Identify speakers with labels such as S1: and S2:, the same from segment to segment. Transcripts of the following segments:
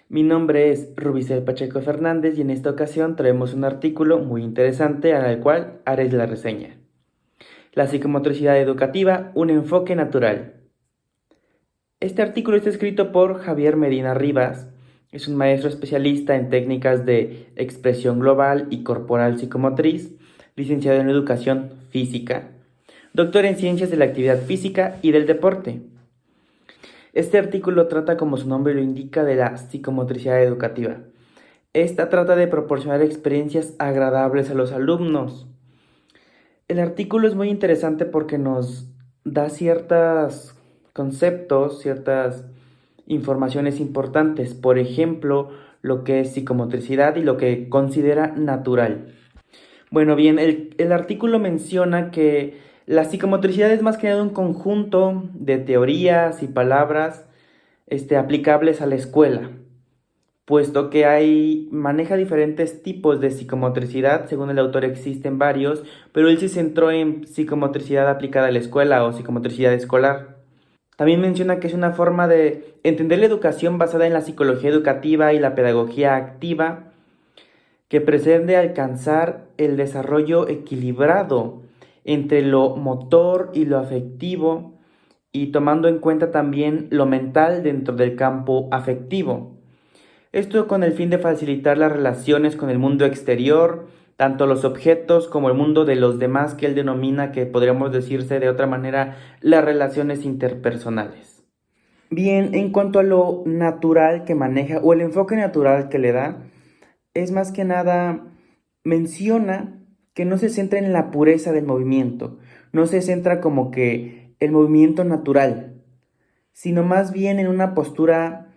S1: Mi nombre es Rubicel Pacheco Fernández y en esta ocasión traemos un artículo muy interesante al cual haré la reseña. La psicomotricidad educativa, un enfoque natural. Este artículo está escrito por Javier Medina Rivas. Es un maestro especialista en técnicas de expresión global y corporal psicomotriz, licenciado en educación física, doctor en ciencias de la actividad física y del deporte. Este artículo trata, como su nombre lo indica, de la psicomotricidad educativa. Esta trata de proporcionar experiencias agradables a los alumnos. El artículo es muy interesante porque nos da ciertos conceptos, ciertas informaciones importantes. Por ejemplo, lo que es psicomotricidad y lo que considera natural. Bueno, bien, el artículo menciona que la psicomotricidad es más que nada un conjunto de teorías y palabras aplicables a la escuela, puesto que maneja diferentes tipos de psicomotricidad. Según el autor existen varios, pero él se centró en psicomotricidad aplicada a la escuela o psicomotricidad escolar. También menciona que es una forma de entender la educación basada en la psicología educativa y la pedagogía activa, que pretende alcanzar el desarrollo equilibrado entre lo motor y lo afectivo, y tomando en cuenta también lo mental dentro del campo afectivo. Esto con el fin de facilitar las relaciones con el mundo exterior, tanto los objetos como el mundo de los demás, que él denomina, que podríamos decirse de otra manera, las relaciones interpersonales. Bien, en cuanto a lo natural que maneja o el enfoque natural que le da, es más que nada menciona que no se centra en la pureza del movimiento, no se centra como que el movimiento natural, sino más bien en una postura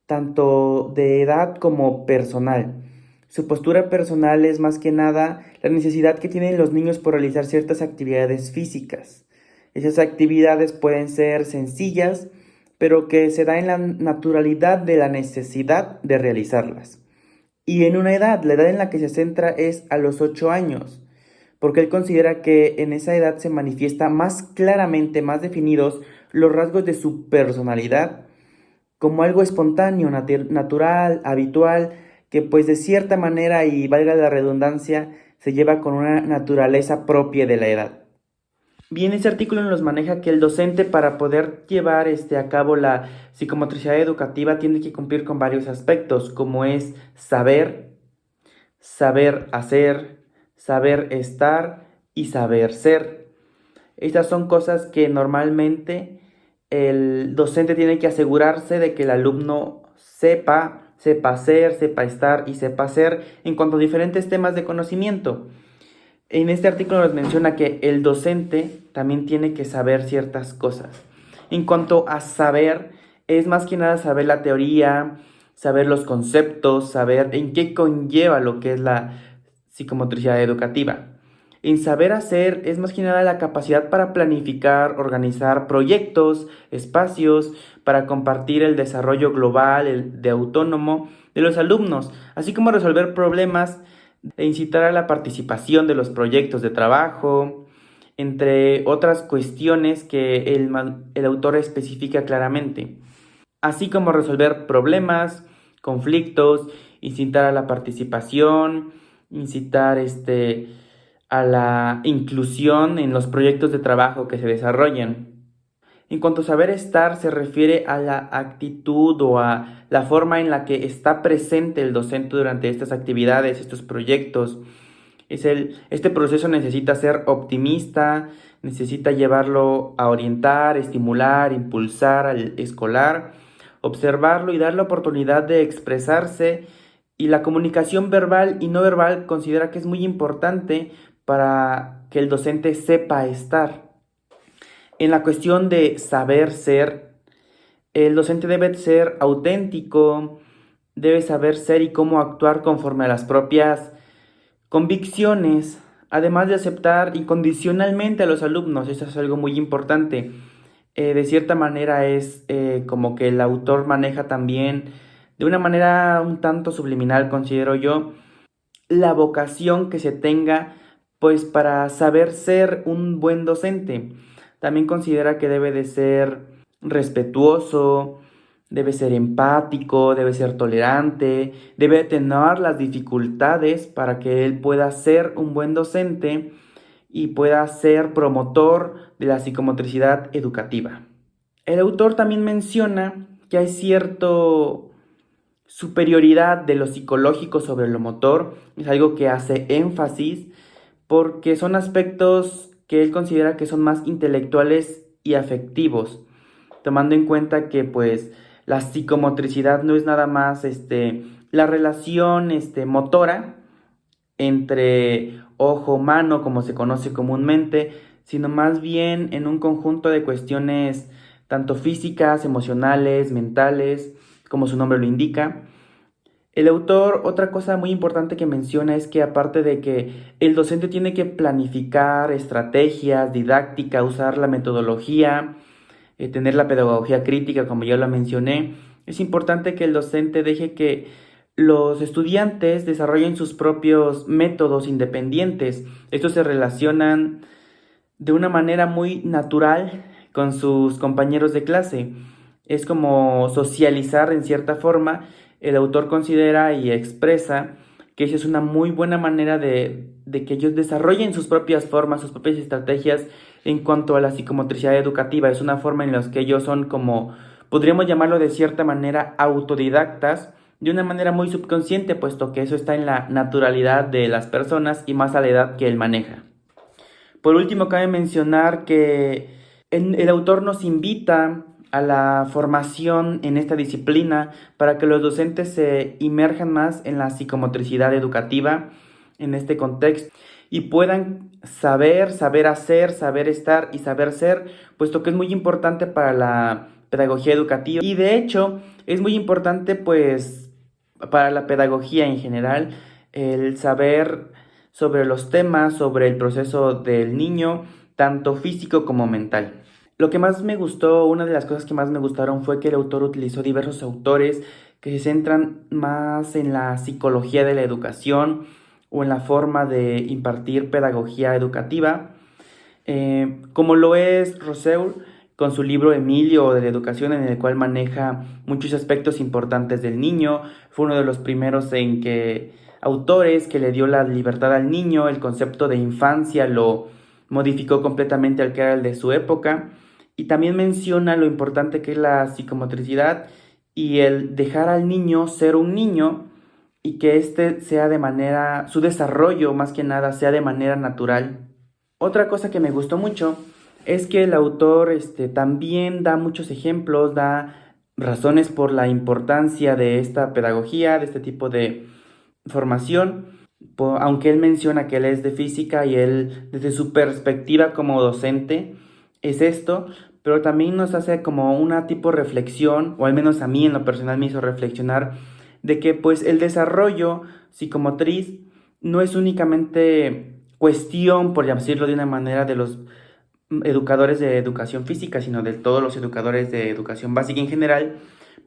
S1: tanto de edad como personal. Su postura personal es más que nada la necesidad que tienen los niños por realizar ciertas actividades físicas. Esas actividades pueden ser sencillas, pero que se da en la naturalidad de la necesidad de realizarlas. Y en una edad, la edad en la que se centra es a los 8 años, porque él considera que en esa edad se manifiesta más claramente, más definidos los rasgos de su personalidad como algo espontáneo, natural, habitual, que pues de cierta manera, y valga la redundancia, se lleva con una naturaleza propia de la edad. Bien, este artículo nos maneja que el docente, para poder llevar a cabo la psicomotricidad educativa, tiene que cumplir con varios aspectos, como es saber, saber hacer, saber estar y saber ser. Estas son cosas que normalmente el docente tiene que asegurarse de que el alumno sepa hacer, sepa estar y sepa hacer en cuanto a diferentes temas de conocimiento. En este artículo nos menciona que el docente también tiene que saber ciertas cosas. En cuanto a saber, es más que nada saber la teoría, saber los conceptos, saber en qué conlleva lo que es la psicomotricidad educativa. En saber hacer es más que nada la capacidad para planificar, organizar proyectos, espacios, para compartir el desarrollo global, de autónomo de los alumnos, así como resolver problemas e incitar a la participación de los proyectos de trabajo, entre otras cuestiones que el autor especifica claramente, así como resolver problemas, conflictos, incitar a la participación, incitar a la inclusión en los proyectos de trabajo que se desarrollan. En cuanto a saber estar, se refiere a la actitud o a la forma en la que está presente el docente durante estas actividades, estos proyectos. Este proceso necesita ser optimista, necesita llevarlo a orientar, estimular, impulsar al escolar, observarlo y dar la oportunidad de expresarse. Y la comunicación verbal y no verbal considera que es muy importante para que el docente sepa estar. En la cuestión de saber ser, el docente debe ser auténtico, debe saber ser y cómo actuar conforme a las propias convicciones, además de aceptar incondicionalmente a los alumnos. Eso es algo muy importante. De cierta manera es como que el autor maneja también, de una manera un tanto subliminal, considero yo, la vocación que se tenga, pues para saber ser un buen docente. También considera que debe de ser respetuoso, debe ser empático, debe ser tolerante, debe tener las dificultades para que él pueda ser un buen docente y pueda ser promotor de la psicomotricidad educativa. El autor también menciona que hay cierto superioridad de lo psicológico sobre lo motor, es algo que hace énfasis porque son aspectos que él considera que son más intelectuales y afectivos, tomando en cuenta que pues la psicomotricidad no es nada más la relación motora entre ojo-mano, como se conoce comúnmente, sino más bien en un conjunto de cuestiones tanto físicas, emocionales, mentales, como su nombre lo indica. El autor, otra cosa muy importante que menciona es que aparte de que el docente tiene que planificar estrategias, didáctica, usar la metodología, tener la pedagogía crítica, como ya lo mencioné, es importante que el docente deje que los estudiantes desarrollen sus propios métodos independientes. Estos se relacionan de una manera muy natural con sus compañeros de clase. Es como socializar en cierta forma. El autor considera y expresa que esa es una muy buena manera de que ellos desarrollen sus propias formas, sus propias estrategias en cuanto a la psicomotricidad educativa. Es una forma en la que ellos son como, podríamos llamarlo de cierta manera, autodidactas, de una manera muy subconsciente, puesto que eso está en la naturalidad de las personas y más a la edad que él maneja. Por último, cabe mencionar que el autor nos invita a la formación en esta disciplina para que los docentes se inmerjan más en la psicomotricidad educativa en este contexto y puedan saber hacer, saber estar y saber ser, puesto que es muy importante para la pedagogía educativa y de hecho es muy importante pues para la pedagogía en general el saber sobre los temas, sobre el proceso del niño, tanto físico como mental. Lo que más me gustó, una de las cosas que más me gustaron fue que el autor utilizó diversos autores que se centran más en la psicología de la educación o en la forma de impartir pedagogía educativa, como lo es Rousseau con su libro Emilio de la educación, en el cual maneja muchos aspectos importantes del niño. Fue uno de los primeros autores que le dio la libertad al niño. El concepto de infancia lo modificó completamente al que era el de su época, y también menciona lo importante que es la psicomotricidad y el dejar al niño ser un niño y que sea de manera, su desarrollo más que nada sea de manera natural. Otra cosa que me gustó mucho es que el autor también da muchos ejemplos, da razones por la importancia de esta pedagogía, de este tipo de formación, aunque él menciona que él es de física y él desde su perspectiva como docente es esto, pero también nos hace como una tipo reflexión, o al menos a mí en lo personal me hizo reflexionar, de que pues el desarrollo psicomotriz no es únicamente cuestión, por decirlo de una manera, de los educadores de educación física, sino de todos los educadores de educación básica en general,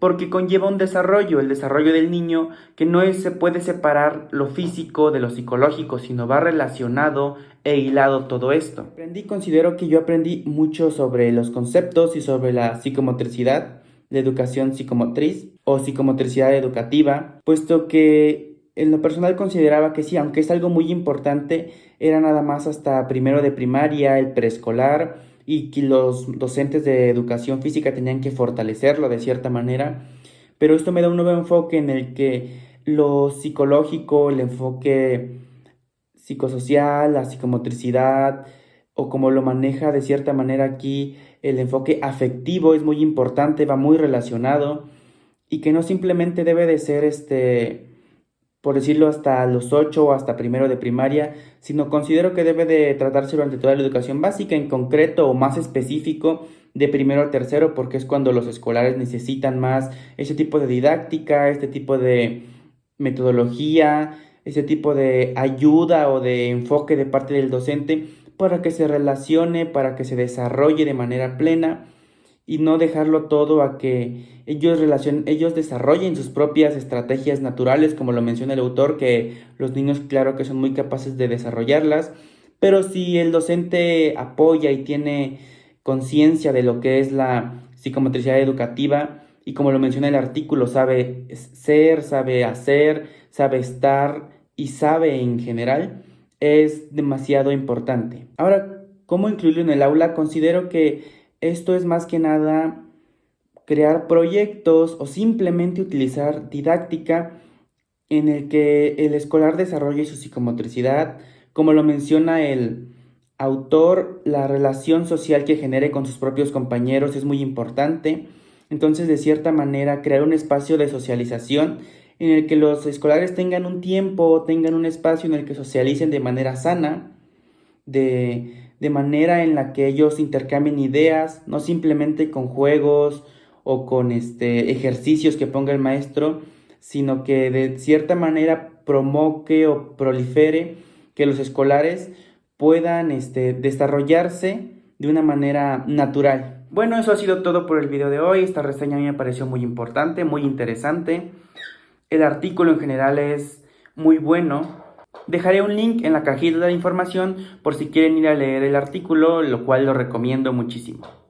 S1: porque conlleva un desarrollo, el desarrollo del niño, que no se puede separar lo físico de lo psicológico, sino va relacionado e hilado todo esto. Considero que yo aprendí mucho sobre los conceptos y sobre la psicomotricidad, de educación psicomotriz o psicomotricidad educativa, puesto que en lo personal consideraba que sí, aunque es algo muy importante, era nada más hasta primero de primaria, el preescolar, y que los docentes de educación física tenían que fortalecerlo de cierta manera, pero esto me da un nuevo enfoque en el que lo psicológico, el enfoque psicosocial, la psicomotricidad, o como lo maneja de cierta manera aquí, el enfoque afectivo es muy importante, va muy relacionado, y que no simplemente debe de ser por decirlo, hasta los 8 o hasta primero de primaria, sino considero que debe de tratarse durante toda la educación básica, en concreto o más específico de primero a tercero, porque es cuando los escolares necesitan más ese tipo de didáctica, este tipo de metodología, ese tipo de ayuda o de enfoque de parte del docente para que se relacione, para que se desarrolle de manera plena y no dejarlo todo a que ellos desarrollen sus propias estrategias naturales, como lo menciona el autor, que los niños claro que son muy capaces de desarrollarlas, pero si el docente apoya y tiene conciencia de lo que es la psicomotricidad educativa, y como lo menciona el artículo, sabe ser, sabe hacer, sabe estar y sabe en general, es demasiado importante. Ahora, ¿cómo incluirlo en el aula? Considero que esto es más que nada crear proyectos o simplemente utilizar didáctica en el que el escolar desarrolle su psicomotricidad, como lo menciona el autor, la relación social que genere con sus propios compañeros es muy importante. Entonces, de cierta manera, crear un espacio de socialización en el que los escolares tengan un tiempo, tengan un espacio en el que socialicen de manera sana, de manera en la que ellos intercambien ideas, no simplemente con juegos o con ejercicios que ponga el maestro, sino que de cierta manera promoque o prolifere que los escolares puedan desarrollarse de una manera natural. Bueno, eso ha sido todo por el video de hoy. Esta reseña a mí me pareció muy importante, muy interesante. El artículo en general es muy bueno. Dejaré un link en la cajita de información por si quieren ir a leer el artículo, lo cual lo recomiendo muchísimo.